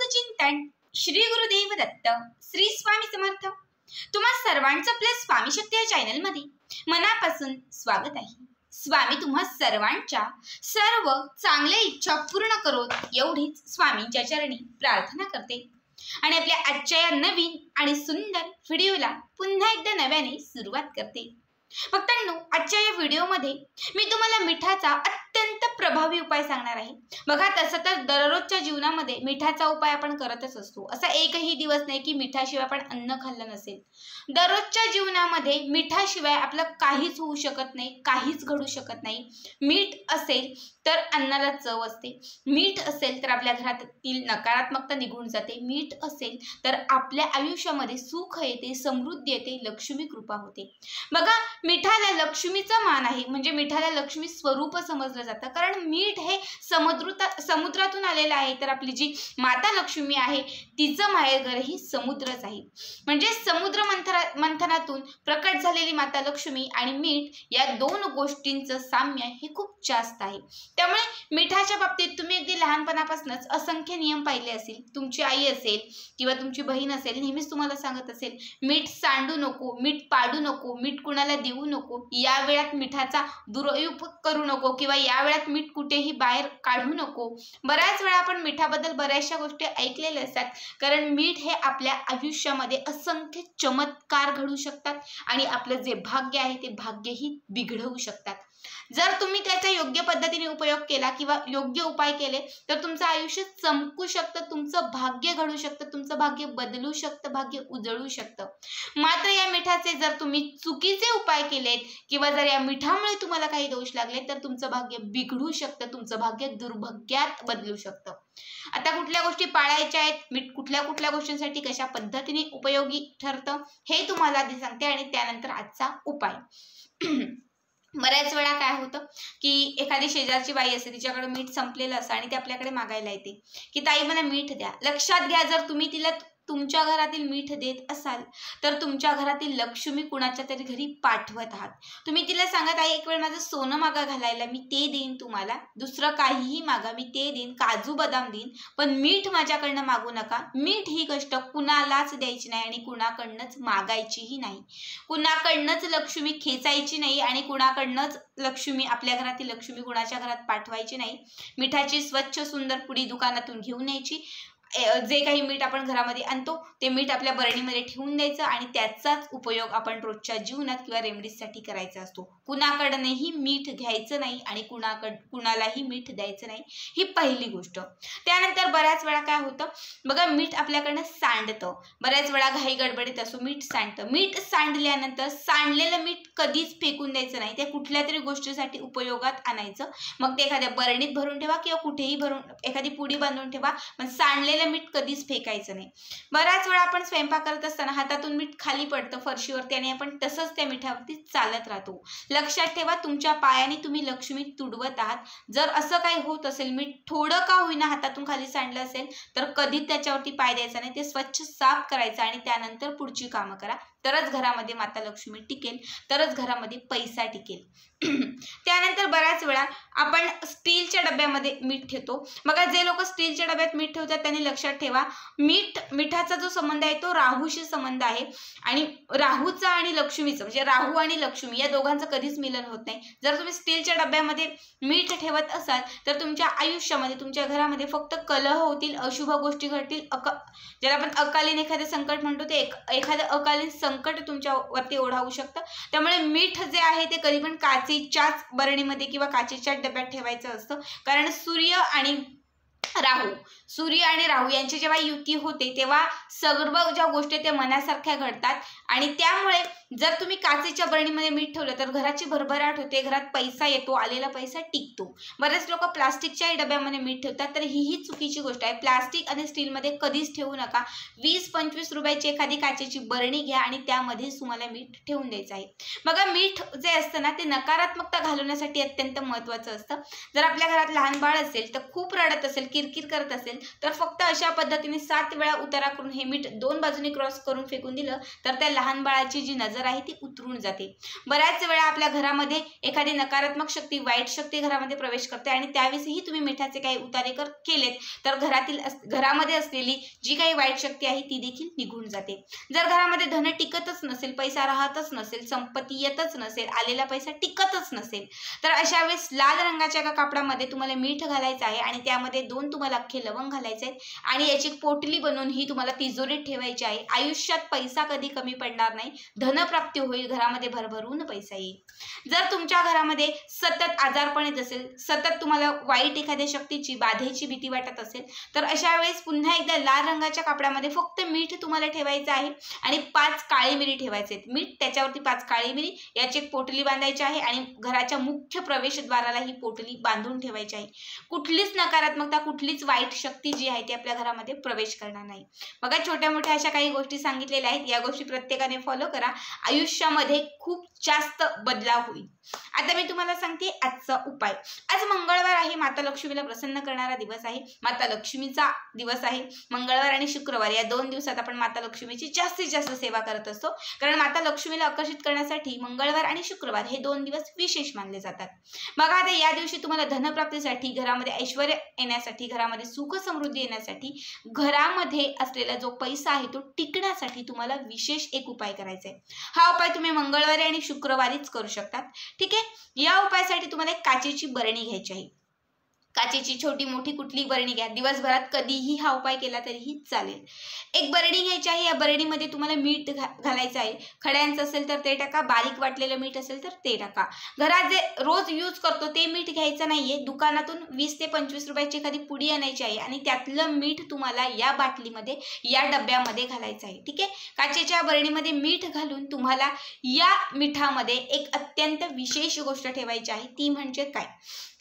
चिंतन श्री गुरुदेव दत्त श्री स्वामी समर्थ। तुम्हा सर्वांचं आपल्या स्वामी शक्ती या चॅनल मध्ये मनापासून स्वागत आहे। स्वामी तुम्हा सर्वांच्या सर्व चांगल्या इच्छा पूर्ण करोत एवढीच स्वामींच्या चरणी प्रार्थना करते आणि आपल्या आजच्या या नवीन आणि सुंदर व्हिडिओला पुन्हा एकदा नव्याने सुरुवात करते। भक्तांनो, आजच्या या व्हिडिओमध्ये मी तुम्हाला मिठाचा अत्यंत प्रभावी उपाय सांगणार आहे। बघा, तसं तर दररोजच्या जीवनामध्ये मिठाचा उपाय आपण करतच असतो। असा एकही दिवस नाही की मिठाशिवाय आपण अन्न खाल्लं नसेल। दररोजच्या जीवनामध्ये मिठाशिवाय आपलं काहीच होऊ शकत नाही, काहीच घडू शकत नाही। मीठ असेल तर अन्नाला चव असते, मीठ असेल तर आपल्या घरातील नकारात्मकता निघून जाते, मीठ असेल तर आपल्या आयुष्यामध्ये सुख येते, समृद्धी येते, लक्ष्मी कृपा होते। बघा, मिठाला लक्ष्मीचा मान आहे, म्हणजे मिठाला लक्ष्मी स्वरूप समजलं जातं। कारण मीठ हे समुद्रातून आलेलं आहे, तर आपली जी माता लक्ष्मी आहे तिचं माहेरघर ही समुद्रच आहे। म्हणजे समुद्र मंथनातून प्रकट झालेली माता लक्ष्मी आणि मीठ या दोन गोष्टींचं साम्य हे खूप जास्त आहे। त्यामुळे मिठाच्या बाबतीत तुम्ही अगदी लहानपणापासूनच असंख्य नियम पाहिले असतील। तुमची आई असेल किंवा तुमची बहीण असेल, नेहमीच तुम्हाला सांगत असेल, मीठ सांडू नको, मीठ पाडू नको, मीठ कुणाला देऊ नको, या वेळात मिठाचा दुरुपयोग करू नको किंवा या वेळात मीठ कुठेही बाहेर काढू नको। बऱ्याच वेळा आपण मिठाबद्दल बऱ्याचशा गोष्टी ऐकलेल्या असतात, कारण मीठ हे आपल्या आयुष्यामध्ये असंख्य चमत्कार घडू शकतात आणि आपलं जे भाग्य आहे ते भाग्यही बिघडवू शकतात। जर तुम्ही त्याचा योग्य पद्धतीने उपयोग केला किंवा योग्य उपाय केले तर तुमचं आयुष्य चमकू शकतं, तुमचं भाग्य घडू शकतं, तुमचं भाग्य बदलू शकतं, भाग्य उजळू शकतं। मात्र या मिठाचे जर तुम्ही चुकीचे उपाय केलेत किंवा जर या मिठामुळे तुम्हाला काही दोष लागले तर तुमचं भाग्य बिघडू शकतं, तुमचं भाग्य दुर्भाग्यात बदलू शकतं। आता कुठल्या गोष्टी पाळायच्या आहेत, मीठ कुठल्या कुठल्या गोष्टींसाठी कशा पद्धतीने उपयोगी ठरतं हे तुम्हाला आधी सांगते आणि त्यानंतर आजचा उपाय। बऱ्याच वेळा काय होतं की एखादी शेजारची बाई असते, तिच्याकडे मीठ संपलेलं असतं आणि ती आपल्याकडे मागायला येते की ताई मला मीठ द्या। लक्षात घ्या, जर तुम्ही तिला तुमच्या घरातील मीठ देत असाल तर तुमच्या घरातील लक्ष्मी कुणाच्या तरी घरी पाठवत आहात। तुम्ही तिला सांगत आहे, एक वेळ माझं सोनं मागा घालायला, मी ते देईन तुम्हाला, दुसरं काहीही मागा मी ते देईन, काजू बदाम देईन, पण मीठ माझ्याकडनं मागू नका। मीठ ही गोष्ट कुणालाच द्यायची नाही आणि कुणाकडनंच मागायचीही नाही, कुणाकडनंच लक्ष्मी खेचायची नाही आणि कुणाकडनंच लक्ष्मी, आपल्या घरातील लक्ष्मी कुणाच्या घरात पाठवायची नाही। मिठाची स्वच्छ सुंदर पुडी दुकानातून घेऊन यायची, जे काही मीठ आपण घरामध्ये आणतो ते मीठ आपल्या बरणीमध्ये ठेवून द्यायचं आणि त्याचाच उपयोग आपण रोजच्या जीवनात किंवा रेमेडीजसाठी करायचा असतो। कुणाकडनंही मीठ घ्यायचं नाही आणि कुणालाही मीठ द्यायचं नाही, ही पहिली गोष्ट। त्यानंतर बऱ्याच वेळा काय होतं बघा, मीठ आपल्याकडनं सांडतं, बऱ्याच वेळा घाई गडबडीत असो मीठ सांडतं। मीठ सांडल्यानंतर सांडलेलं मीठ कधीच फेकून द्यायचं नाही, ते कुठल्या तरी गोष्टीसाठी उपयोगात आणायचं। मग ते एखाद्या बरणीत भरून ठेवा किंवा कुठेही भरून एखादी पुडी बांधून ठेवा, पण सांडलेलं मीठ कधीच फेकायचं नाही। बऱ्याच वेळा आपण स्वयंपाक करत असताना हातातून मीठ खाली पडतं फरशीवरती आणि आपण तसंच त्या मिठावरती चालत राहतो। लक्षात ठेवा, तुमच्या पायाने तुम्ही लक्ष्मी तुडवत आहात। जर असं काही होत असेल, मीठ थोडं का होईना हातातून खाली सांडलं असेल तर कधी त्याच्यावरती पाय द्यायचा नाही, ते स्वच्छ साफ करायचं आणि त्यानंतर पुढची कामं करा, तरच घरामध्ये माता लक्ष्मी टिकेल, तरच घरामध्ये पैसा टिकेल। त्यानंतर बऱ्याच वेळा आपण स्टीलच्या डब्यामध्ये मीठ ठेवतो। बघा, जे लोक स्टीलच्या डब्यात मीठ ठेवतात त्यांनी लक्षात ठेवा, मिठाचा जो संबंध आहे तो राहूशी संबंध आहे आणि राहूचा आणि लक्ष्मीचं, म्हणजे राहू आणि लक्ष्मी या दोघांचं कधीच मिलन होत नाही। जर तुम्ही स्टीलच्या डब्यामध्ये मीठ ठेवत असाल तर तुमच्या आयुष्यामध्ये, तुमच्या घरामध्ये फक्त कलह होतील, अशुभ गोष्टी घडतील, ज्याला आपण अकालीन एखादं संकट म्हणतो ते एखादं अकालीन संकट तुमच्यावरती ओढावू शकतं। त्यामुळे मीठ जे आहे ते कधी पण काचेच्याच बरणीमध्ये किंवा काचेच्या डब्यात ठेवायचं असतं, कारण सूर्य आणि राहू यांची जेव्हा युती होते तेव्हा सर्व ज्या गोष्टी त्या मनासारख्या घडतात आणि त्यामुळे जर तुम्ही काचेच्या बरणीमध्ये मीठ ठेवलं तर घराची भरभराट होते, घरात पैसा येतो, आलेला पैसा टिकतो। बरेच लोक प्लास्टिकच्या डब्यामध्ये मीठ ठेवतात, तर ही चुकीची गोष्ट आहे। प्लास्टिक आणि स्टीलमध्ये कधीच ठेवू नका। 20-25 रुपयाची एखादी काचेची बरणी घ्या आणि त्यामध्ये तुम्हाला मीठ ठेवून द्यायचं आहे। बघा, मीठ जे असतं ना ते नकारात्मकता घालवण्यासाठी अत्यंत महत्त्वाचं असतं। जर आपल्या घरात लहान बाळ असेल तर खूप रडत असेल की किरकिर करत असेल तर फक्त अशा पद्धतीने 7 वेळा उतारा करून हे मीठ 2 बाजूने क्रॉस करून फेकून दिलं तर त्या लहान बाळाची जी नजर आहे ती उतरून जाते. बऱ्याच वेळा आपल्या घरामध्ये एखादी नकारात्मक शक्ती, वाईट शक्ती घरामध्ये प्रवेश करते आणि त्यावेळेसही तुम्ही मिठाचे काही उतारे केलेत तर घरामध्ये असलेली जी काही वाईट शक्ती आहे ती देखील निघून जाते. जर घरामध्ये धन टिकतच नसेल, पैसा राहतच नसेल, संपत्ती येतच नसेल, आलेला पैसा टिकतच नसेल तर अशा वेळेस लाल रंगाच्या एका कापडामध्ये तुम्हाला मीठ घालायचं आहे आणि त्यामध्ये 2 तुम्हाला अख्खे लवंग घालायचे आहेत आणि याची पोटली बनवून ही तुम्हाला तिजोरीत ठेवायची आहे. आयुष्यात पैसा कधी कमी पडणार नाही, धनप्राप्ती होईल, घरामध्ये भरभरून पैसा येईल. जर तुमच्या घरामध्ये सतत आजारपण येत असेल, सतत तुम्हाला वाईट एखाद्या शक्तीची, बाधेची भीती वाटत असेल तर अशा वेळेस पुन्हा एकदा लाल रंगाच्या कापडामध्ये फक्त मीठ तुम्हाला ठेवायचं आहे आणि 5 काळी मिरी ठेवायचे आहेत. मीठ, त्याच्यावरती 5 काळी मिरी, याची एक पोटली बांधायची आहे आणि घराच्या मुख्य प्रवेशद्वाराला ही पोटली बांधून ठेवायची आहे. कुठलीच नकारात्मकता, कुठलीच वाईट शक्ती जी आहे ती आपल्या घरामध्ये प्रवेश करणार नाही. बघा, छोट्या मोठ्या अशा काही गोष्टी सांगितलेल्या आहेत, या गोष्टी प्रत्येकाने फॉलो करा. आयुष्यामध्ये खूप जास्त बदलाव होईल. आता मी तुम्हाला सांगते आजचा उपाय. आज मंगळवार आहे, माता लक्ष्मीला प्रसन्न करणारा दिवस आहे, माता लक्ष्मीचा दिवस आहे. मंगळवार आणि शुक्रवार या 2 दिवसात आपण माता लक्ष्मीची जास्तीत जास्त सेवा करत असतो, कारण माता लक्ष्मीला आकर्षित करण्यासाठी मंगळवार आणि शुक्रवार हे 2 दिवस विशेष मानले जातात. बघा, आता या दिवशी तुम्हाला धनप्राप्तीसाठी, घरामध्ये ऐश्वर्य येण्यासाठी, घरामध्ये सुख समृद्धी येण्यासाठी, घरामध्ये असलेला जो पैसा आहे तो टिकण्यासाठी तुम्हाला विशेष एक उपाय करायचा आहे. हा उपाय तुम्ही मंगळवारी आणि शुक्रवारीच करू शकतात. ठीक आहे. या उपायासाठी तुम्हाला एक काचेची बरणी घ्यायची आहे. काचेची छोटी मोठी कुठली बरणी घ्या, दिवसभरात कधीही हा उपाय केला तरीही चालेल. एक बरणी घ्यायची आहे, या बरणीमध्ये तुम्हाला मीठ घालायचं आहे. खड्यांचं असेल तर ते टाका, बारीक वाटलेलं मीठ असेल तर ते टाका. घरात जे रोज यूज करतो ते मीठ घ्यायचं नाहीये. दुकानातून 20 ते 25 रुपयाची एखादी पुडी आणायची आहे आणि त्यातलं मीठ तुम्हाला या बाटलीमध्ये, या डब्यामध्ये घालायचं आहे. ठीक आहे. काचेच्या बरणीमध्ये मीठ घालून तुम्हाला या मिठामध्ये एक अत्यंत विशेष गोष्ट ठेवायची आहे. ती म्हणजे काय,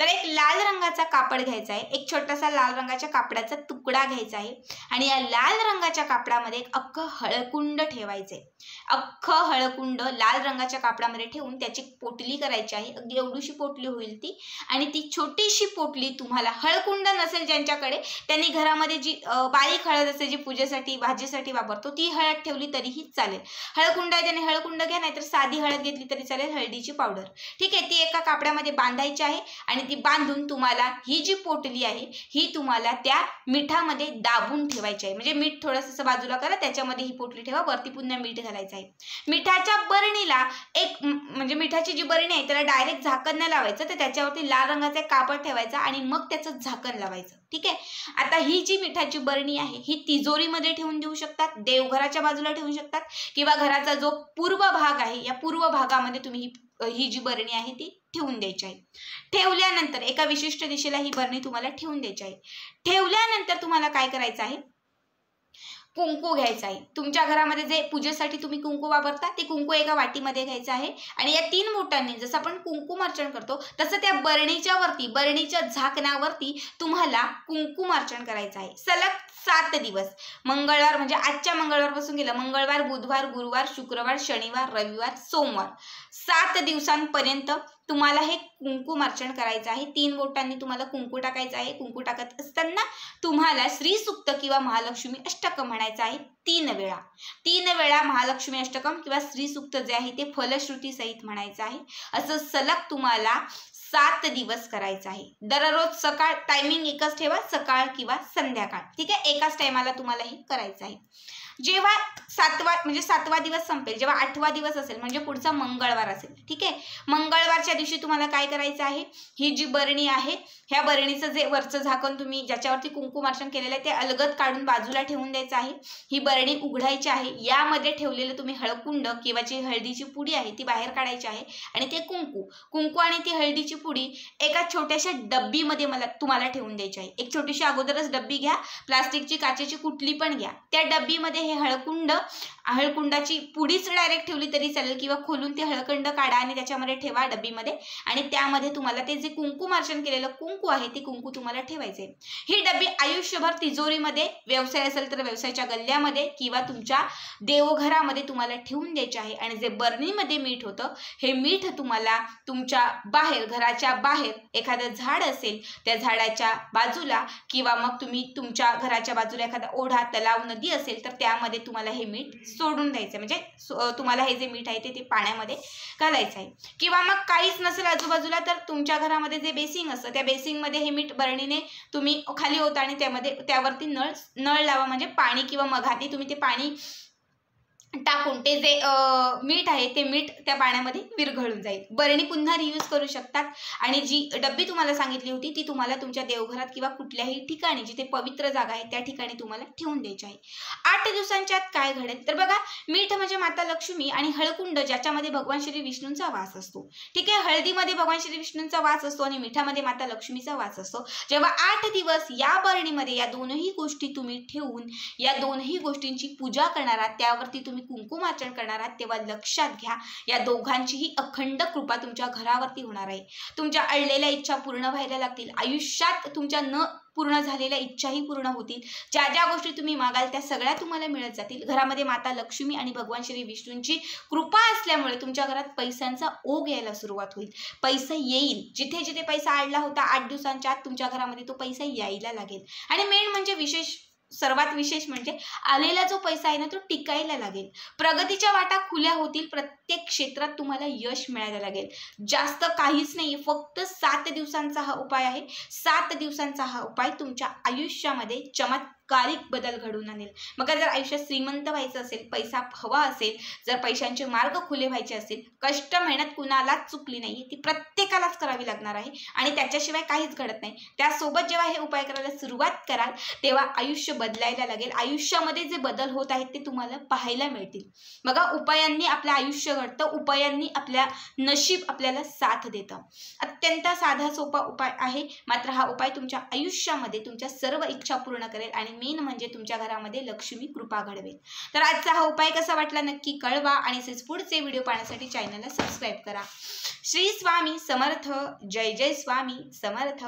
तर एक लाल रंगाचा कापड घ्यायचा आहे. एक छोटासा लाल रंगाच्या कापडाचा तुकडा घ्यायचा आहे आणि या लाल रंगाच्या कापडामध्ये एक अख्खं हळकुंड ठेवायचंय. अख्खं हळकुंड लाल रंगाच्या कापडामध्ये ठेवून त्याची पोटली करायची आहे. अगदी एवढीशी पोटली होईल ती, आणि ती छोटीशी पोटली तुम्हाला, हळकुंड नसेल ज्यांच्याकडे त्यांनी घरामध्ये जी बारीक हळद असते, जी पूजेसाठी, भाजीसाठी वापरतो, ती हळद ठेवली तरीही चालेल. हळकुंड आहे त्याने हळकुंड घ्या, नाहीतर साधी हळद घेतली तरी चालेल, हळदीची पावडर. ठीक आहे. ती एका कापडामध्ये बांधायची आहे आणि ती बांधून तुम्हाला ही जी पोटली आहे ही तुम्हाला त्या मिठामध्ये दाबून ठेवायची आहे. म्हणजे मीठ थोडंसं बाजूला करा, त्याच्यामध्ये ही पोटली ठेवा, वरती पुन्हा मीठ घालायचं आहे. मिठाच्या बरणीला एक, म्हणजे मिठाची जी बरणी आहे त्याला डायरेक्ट झाकण नाही लावायचं, तर त्याच्यावरती लाल रंगाचा कापड ठेवायचा आणि मग त्याचं झाकण लावायचं. ठीक आहे. आता ही जी मिठाची बरणी आहे ही तिजोरीमध्ये ठेवून देऊ शकतात, देवघराच्या बाजूला ठेवू शकतात, किंवा घराचा जो पूर्व भाग आहे या पूर्व भागामध्ये तुम्ही ही जी बरणी आहे ती ठेवून द्यायची आहे. ठेवल्यानंतर एका विशिष्ट दिशेला ही बरणी तुम्हाला ठेवून द्यायची आहे. ठेवल्यानंतर तुम्हाला काय करायचं आहे, कुंकू घ्यायचं आहे. तुमच्या घरामध्ये जे पूजेसाठी तुम्ही कुंकू वापरता ते कुंकू एका वाटीमध्ये घ्यायचं आहे आणि या 3 बोटांनी जसं आपण कुंकुमार्चन करतो तसं त्या बरणीच्या वरती, बरणीच्या झाकणावरती तुम्हाला कुंकुमार्चन करायचं आहे. सलग 7 दिवस, मंगळवार म्हणजे आजच्या मंगळवारपासून गेलं, मंगळवार, बुधवार, गुरुवार, शुक्रवार, शनिवार, रविवार, सोमवार, 7 दिवसांपर्यंत तुम्हाला हे कुंकुमार्चन करायचं आहे. 3 बोटांनी तुम्हाला कुंकू टाकायचं आहे. कुंकू टाकत असताना तुम्हाला श्री सूक्त किंवा महालक्ष्मी अष्टकम म्हणायचं आहे 3 वेळा. 3 वेळा महालक्ष्मी अष्टकम किंवा श्री सूक्त जे आहे ते फलश्रुती सहित म्हणायचं आहे. असं सलग तुम्हाला 7 दिवस करायचं आहे. दररोज सकाळ, टायमिंग एकच ठेवा, सकाळ किंवा संध्याकाळ. ठीक आहे. एकाच टायमाला तुम्हाला हे करायचं आहे. जेव्हा 7वा दिवस संपेल, जेव्हा 8वा दिवस असेल म्हणजे पुढचा मंगळवार असेल. ठीक आहे. मंगळवारच्या दिवशी तुम्हाला काय करायचं आहे, ही जी बरणी आहे ह्या बरणीचं जे वरचं झाकण तुम्ही ज्याच्यावरती कुंकुमार्चन केलेलं आहे ते अलगद काढून बाजूला ठेवून द्यायचं आहे. ही बरणी उघडायची आहे. यामध्ये ठेवलेलं तुम्ही हळकुंड किंवा जी हळदीची पुडी आहे ती बाहेर काढायची आहे आणि ते कुंकू आणि ती हळदीची पुडी एका छोट्याशा डब्बीमध्ये तुम्हाला ठेवून द्यायची आहे. एक छोटीशी अगोदरच डब्बी घ्या, प्लास्टिकची, काचेची कुठली पण घ्या. त्या डब्बीमध्ये हे हळकुंडाची पुडीच डायरेक्ट ठेवली तरी चालेल किंवा खोलून ते हळकुंड काढा आणि त्याच्यामध्ये ठेवा डब्बीमध्ये आणि त्यामध्ये तुम्हाला ते जे कुंकुमार्चन केलेलं कुंकू आहे ते कुंकू तुम्हाला ठेवायचे। ही डब्बी आयुष्यभर तिजोरीमध्ये, व्यवसाय असेल तर व्यवसायाच्या गल्ल्यामध्ये किंवा तुमच्या देवघरामध्ये तुम्हाला ठेवून द्यायचे आहे। आणि जे बरणीमध्ये मीठ होतं हे मीठ तुम्हाला तुमच्या बाहेर, घराच्या बाहेर एखादं झाड असेल त्या झाडाच्या बाजूला किंवा मग तुम्ही तुमच्या घराच्या बाजूला एखादा ओढा, तलाव, नदी असेल तर त्यामध्ये तुम्हाला हे मीठ सोडून द्यायचं, म्हणजे तुम्हाला हे जे मीठ आहे ते पाण्यामध्ये घालायचं आहे। किंवा मग काहीच नसेल आजूबाजूला तर तुमच्या घरामध्ये जे बेसिंग असतं त्या बेसिंगमध्ये हे मीठ बरणीने तुम्ही खाली होता आणि त्यावरती नळ लावा, म्हणजे पाणी किंवा मघाती तुम्ही ते पाणी टाकून ते जे मीठ आहे ते मीठ त्या पाण्यामध्ये विरघळून जाईल। बरणी पुन्हा रियूज करू शकतात आणि जी डब्बी तुम्हाला सांगितली होती ती तुम्हाला तुमच्या देवघरात किंवा कुठल्याही ठिकाणी जिथे पवित्र जागा आहे त्या ठिकाणी तुम्हाला ठेवून द्यायची आहे। 8 दिवसांच्या आत काय घडेल तर बघा, मीठ म्हणजे माता लक्ष्मी आणि हळकुंड ज्याच्यामध्ये भगवान श्री विष्णूंचा वास असतो। ठीक आहे, हळदीमध्ये भगवान श्री विष्णूंचा वास असतो आणि मिठामध्ये माता लक्ष्मीचा वास असतो। जेव्हा 8 दिवस या बरणीमध्ये या दोनही गोष्टी तुम्ही ठेवून या दोनही गोष्टींची पूजा करणार आहात, त्यावरती तुम्ही कुंकुमार्चन करणार आहात, तेव्हा लक्षात घ्या या दोघांचीही अखंड कृपा तुमच्या घरावरती होणार आहे। तुमच्या अडलेल्या इच्छा पूर्ण व्हायला लागतील, आयुष्यात तुमच्या न पूर्ण झालेल्या इच्छाही पूर्ण होतील, ज्या गोष्टी तुम्ही मागाल त्या सगळ्या तुम्हाला मिळत जातील। घरामध्ये माता लक्ष्मी आणि भगवान श्री विष्णूंची कृपा असल्यामुळे तुमच्या घरात पैशांचा ओघ यायला सुरुवात होईल, पैसा येईल। जिथे जिथे पैसा अडला होता 8 दिवसांच्या आत तुमच्या घरामध्ये तो पैसा यायला लागेल। आणि मेन म्हणजे सर्वात विशेष म्हणजे आलेला जो पैसा आहे ना तो टिकायला लागेल, प्रगतीच्या वाटा खुल्या होतील, प्रत्येक क्षेत्रात तुम्हाला यश मिळायला लागेल। जास्त काहीच नाही, फक्त 7 दिवसांचा हा उपाय आहे। 7 दिवसांचा हा उपाय तुमच्या आयुष्यामध्ये चमत्कारिक बदल घडवून आणेल। मग जर आयुष्यात श्रीमंत व्हायचं असेल, पैसा हवा असेल, जर पैशांचे मार्ग खुले व्हायचे असतील, कष्ट मेहनत कुणालाच चुकली नाही, ती प्रत्येकालाच करावी लागणार आहे आणि त्याच्याशिवाय काहीच घडत नाही। त्यासोबत जेव्हा हे उपाय करायला सुरुवात कराल तेव्हा आयुष्य बदलायला लागेल, आयुष्यामध्ये जे बदल होत आहेत ते तुम्हाला पाहायला मिळतील। बघा, उपायांनी आपलं आयुष्य घडतं, उपायांनी आपल्या नशीब आपल्याला साथ देतं। अत्यंत साधा सोपा उपाय आहे, मात्र हा उपाय तुमच्या आयुष्यामध्ये तुमच्या सर्व इच्छा पूर्ण करेल आणि मेन म्हणजे तुमच्या घरामध्ये लक्ष्मी कृपा घडवेल। तर आजचा हा उपाय कसा वाटला नक्की कळवा आणि पुढचे व्हिडिओ पाहण्यासाठी चॅनलला सबस्क्राईब करा। श्री स्वामी समर्थ, जय जय स्वामी समर्थ।